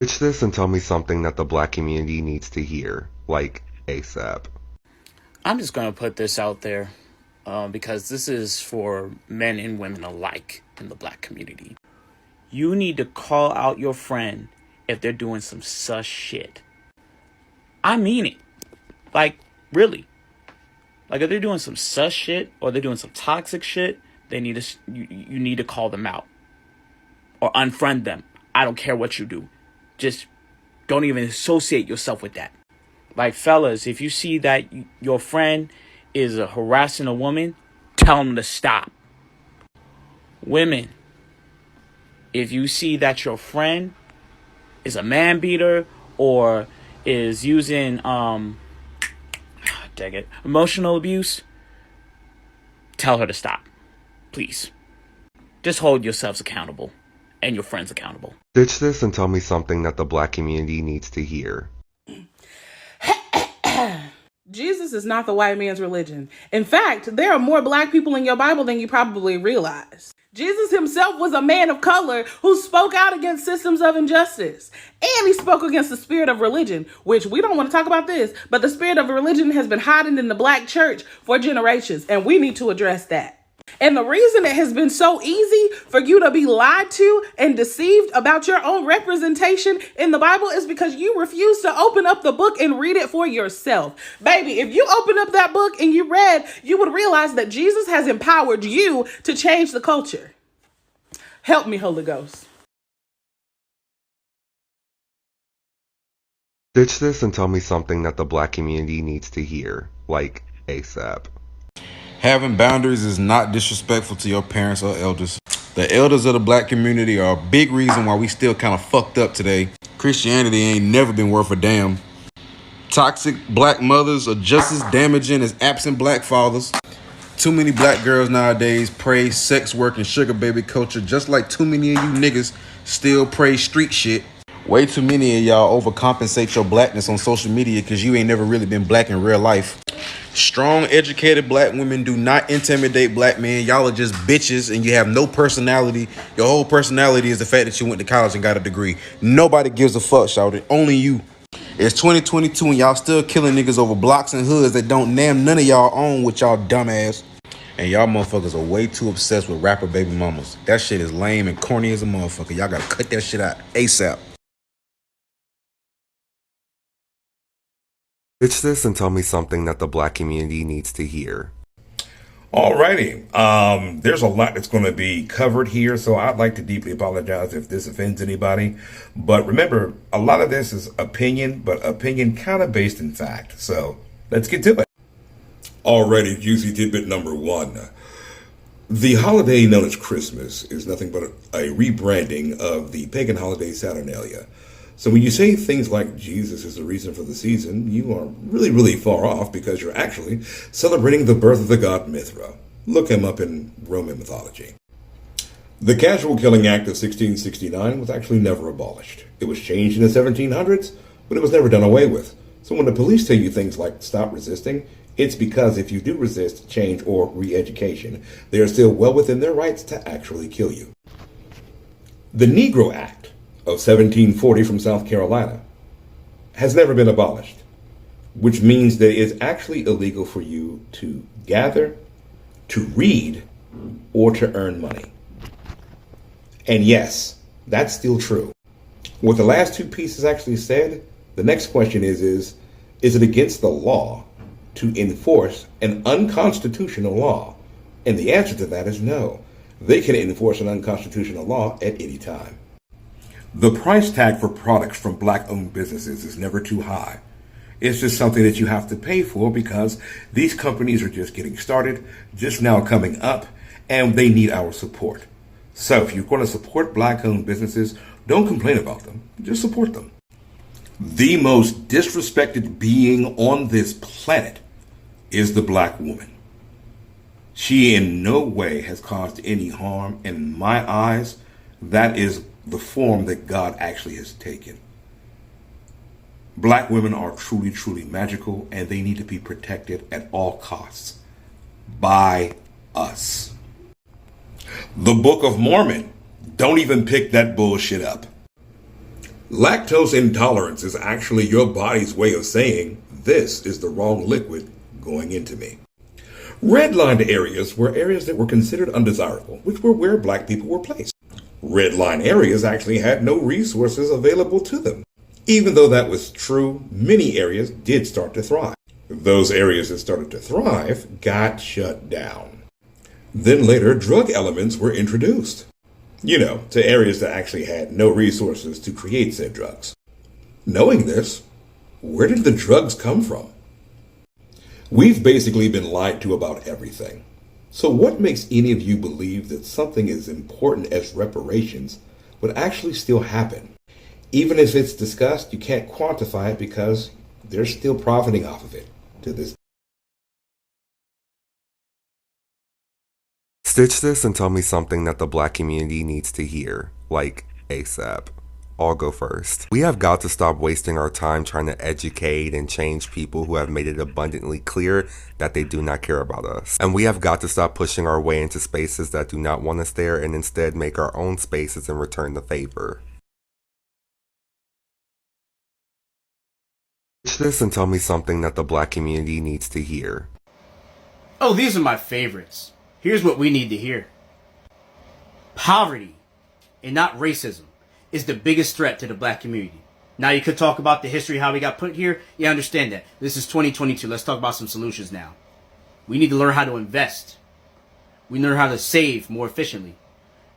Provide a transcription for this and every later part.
Pitch this and tell me something that the black community needs to hear, like ASAP. I'm just going to put this out there because this is for men and women alike in the black community. You need to call out your friend if they're doing some sus shit. I mean it. Like, really. Like, if they're doing some sus shit or they're doing some toxic shit, they need to you need to call them out or unfriend them. I don't care what you do. Just don't even associate yourself with that. Like, fellas, if you see that your friend is harassing a woman, tell them to stop. Women, if you see that your friend is a man beater or is using emotional abuse, tell her to stop. Please. Just hold yourselves accountable and your friends accountable. Ditch this and tell me something that the black community needs to hear. Jesus is not the white man's religion. In fact, there are more black people in your Bible than you probably realize. Jesus himself was a man of color who spoke out against systems of injustice. And he spoke against the spirit of religion, which we don't want to talk about this, but the spirit of religion has been hiding in the black church for generations, and we need to address that. And the reason it has been so easy for you to be lied to and deceived about your own representation in the Bible is because you refuse to open up the book and read it for yourself. Baby, if you open up that book and you read, you would realize that Jesus has empowered you to change the culture. Help me, Holy Ghost. Ditch this and tell me something that the black community needs to hear, like ASAP. Having boundaries is not disrespectful to your parents or elders. The elders of the black community are a big reason why we still kind of fucked up today. Christianity ain't never been worth a damn. Toxic black mothers are just as damaging as absent black fathers. Too many black girls nowadays praise sex work and sugar baby culture, just like too many of you niggas still praise street shit. Way too many of y'all overcompensate your blackness on social media because you ain't never really been black in real life. Strong, educated black women do not intimidate black men. Y'all are just bitches and you have no personality. Your whole personality is the fact that you went to college and got a degree. Nobody gives a fuck, shouted. Only you. It's 2022 and y'all still killing niggas over blocks and hoods that don't none of y'all own with y'all dumb ass. And y'all motherfuckers are way too obsessed with rapper baby mamas. That shit is lame and corny as a motherfucker. Y'all gotta cut that shit out ASAP. Ditch this and tell me something that the black community needs to hear. Alrighty. There's a lot that's going to be covered here, so I'd like to deeply apologize if this offends anybody. But remember, a lot of this is opinion, but opinion kind of based in fact. So let's get to it. Alrighty, juicy tidbit number one. The holiday known as Christmas is nothing but a rebranding of the pagan holiday Saturnalia. So when you say things like Jesus is the reason for the season, you are really, really far off because you're actually celebrating the birth of the god Mithra. Look him up in Roman mythology. The Casual Killing Act of 1669 was actually never abolished. It was changed in the 1700s, but it was never done away with. So when the police tell you things like stop resisting, it's because if you do resist change or re-education, they are still well within their rights to actually kill you. The Negro Act of 1740 from South Carolina has never been abolished, which means that it is actually illegal for you to gather, to read, or to earn money. And yes, that's still true. What the last two pieces actually said, the next question is it against the law to enforce an unconstitutional law? And the answer to that is no. They can enforce an unconstitutional law at any time. The price tag for products from black-owned businesses is never too high. It's just something that you have to pay for because these companies are just getting started, just now coming up, and they need our support. So if you're going to support black-owned businesses, don't complain about them, just support them. The most disrespected being on this planet is the black woman. She in no way has caused any harm. In my eyes, that is the form that God actually has taken. Black women are truly, truly magical, and they need to be protected at all costs by us. The Book of Mormon. Don't even pick that bullshit up. Lactose intolerance is actually your body's way of saying, this is the wrong liquid going into me. Redlined areas were areas that were considered undesirable, which were where black people were placed. Redline areas actually had no resources available to them. Even though that was true, many areas did start to thrive. Those areas that started to thrive got shut down. Then later, drug elements were introduced. To areas that actually had no resources to create said drugs. Knowing this, where did the drugs come from? We've basically been lied to about everything. So what makes any of you believe that something as important as reparations would actually still happen? Even if it's discussed, you can't quantify it because they're still profiting off of it to this. Stitch this and tell me something that the black community needs to hear, like ASAP. I'll go first. We have got to stop wasting our time trying to educate and change people who have made it abundantly clear that they do not care about us. And we have got to stop pushing our way into spaces that do not want us there and instead make our own spaces and return the favor. Stitch this and tell me something that the black community needs to hear. Oh, these are my favorites. Here's what we need to hear. Poverty, and not racism, is the biggest threat to the black community. Now you could talk about the history, how we got put here. Yeah, I understand that. This is 2022. Let's talk about some solutions now. We need to learn how to invest. We learn how to save more efficiently.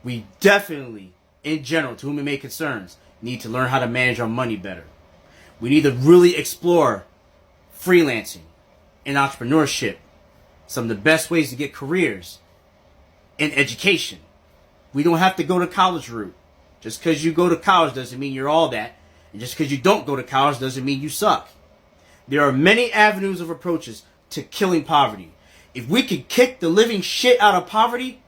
We definitely, in general, to whom it may concerns, need to learn how to manage our money better. We need to really explore freelancing and entrepreneurship. Some of the best ways to get careers in education. We don't have to go to college route. Just because you go to college doesn't mean you're all that. And just because you don't go to college doesn't mean you suck. There are many avenues of approaches to killing poverty. If we could kick the living shit out of poverty,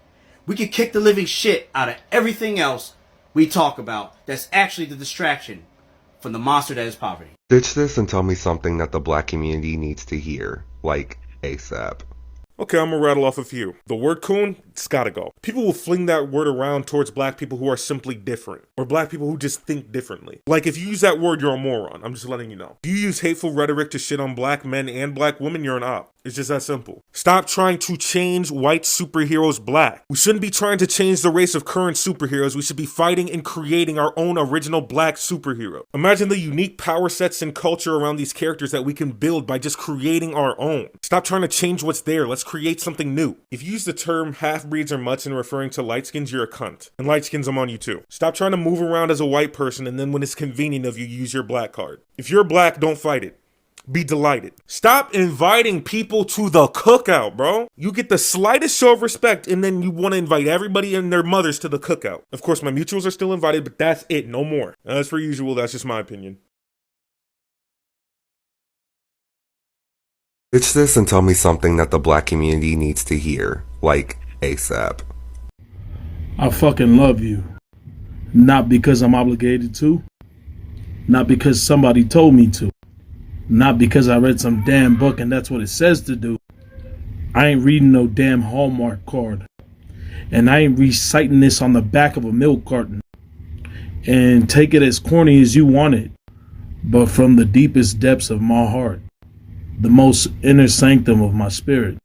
we could kick the living shit out of everything else we talk about that's actually the distraction from the monster that is poverty. Stitch this and tell me something that the black community needs to hear, like ASAP. Okay, I'm gonna rattle off a few. The word coon, it's gotta go. People will fling that word around towards black people who are simply different, or black people who just think differently. Like, if you use that word, you're a moron. I'm just letting you know. If you use hateful rhetoric to shit on black men and black women, you're an op. It's just that simple. Stop trying to change white superheroes black. We shouldn't be trying to change the race of current superheroes. We should be fighting and creating our own original black superhero. Imagine the unique power sets and culture around these characters that we can build by just creating our own. Stop trying to change what's there. Let's create something new. If you use the term half-breeds or mutts in referring to light-skins, you're a cunt. And light-skins, I'm on you too. Stop trying to move around as a white person and then when it's convenient of you, use your black card. If you're black, don't fight it. Be delighted. Stop inviting people to the cookout, bro. You get the slightest show of respect and then you want to invite everybody and their mothers to the cookout. Of course, my mutuals are still invited, but that's it, no more. As per usual, that's just my opinion. Stitch this and tell me something that the black community needs to hear, like ASAP. I fucking love you. Not because I'm obligated to. Not because somebody told me to. Not because I read some damn book and that's what it says to do. I ain't reading no damn Hallmark card. And I ain't reciting this on the back of a milk carton. And take it as corny as you want it. But from the deepest depths of my heart. The most inner sanctum of my spirit.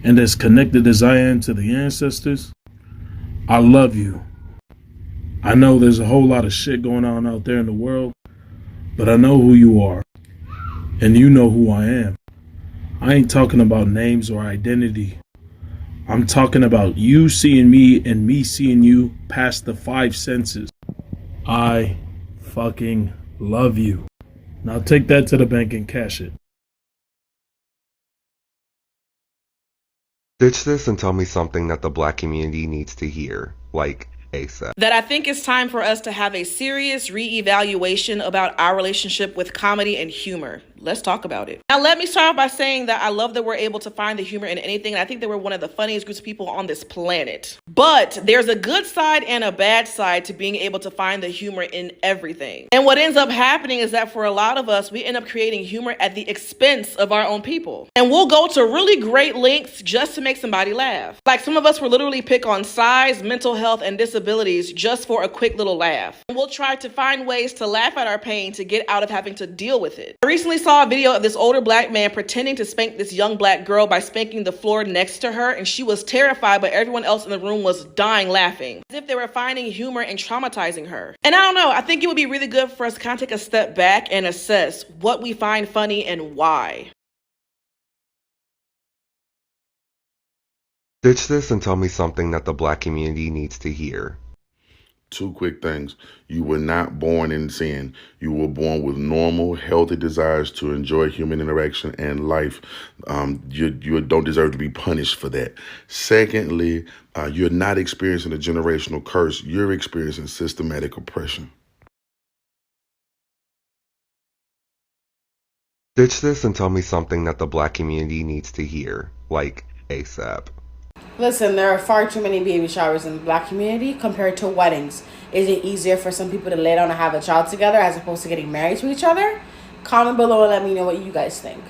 And as connected as I am to the ancestors, I love you. I know there's a whole lot of shit going on out there in the world. But I know who you are. And you know who I am. I ain't talking about names or identity. I'm talking about you seeing me and me seeing you past the 5 senses. I fucking love you. Now take that to the bank and cash it. Stitch this and tell me something that the black community needs to hear, like ASAP. That I think it's time for us to have a serious reevaluation about our relationship with comedy and humor. Let's talk about it. Now, let me start off by saying that I love that we're able to find the humor in anything. And I think that we're one of the funniest groups of people on this planet. But there's a good side and a bad side to being able to find the humor in everything. And what ends up happening is that for a lot of us, we end up creating humor at the expense of our own people. And we'll go to really great lengths just to make somebody laugh. Like some of us will literally pick on size, mental health, and disability disabilities just for a quick little laugh. And we'll try to find ways to laugh at our pain to get out of having to deal with it. I recently saw a video of this older black man pretending to spank this young black girl by spanking the floor next to her, and she was terrified, but everyone else in the room was dying laughing, as if they were finding humor and traumatizing her. And I don't know, I think it would be really good for us to kind of take a step back and assess what we find funny and why. Ditch this and tell me something that the black community needs to hear. Two quick things. You were not born in sin. You were born with normal, healthy desires to enjoy human interaction and life. You don't deserve to be punished for that. Secondly, you're not experiencing a generational curse. You're experiencing systematic oppression. Ditch this and tell me something that the black community needs to hear, like ASAP. Listen, there are far too many baby showers in the black community compared to weddings. Is it easier for some people to lay down and have a child together as opposed to getting married to each other? Comment below and let me know what you guys think.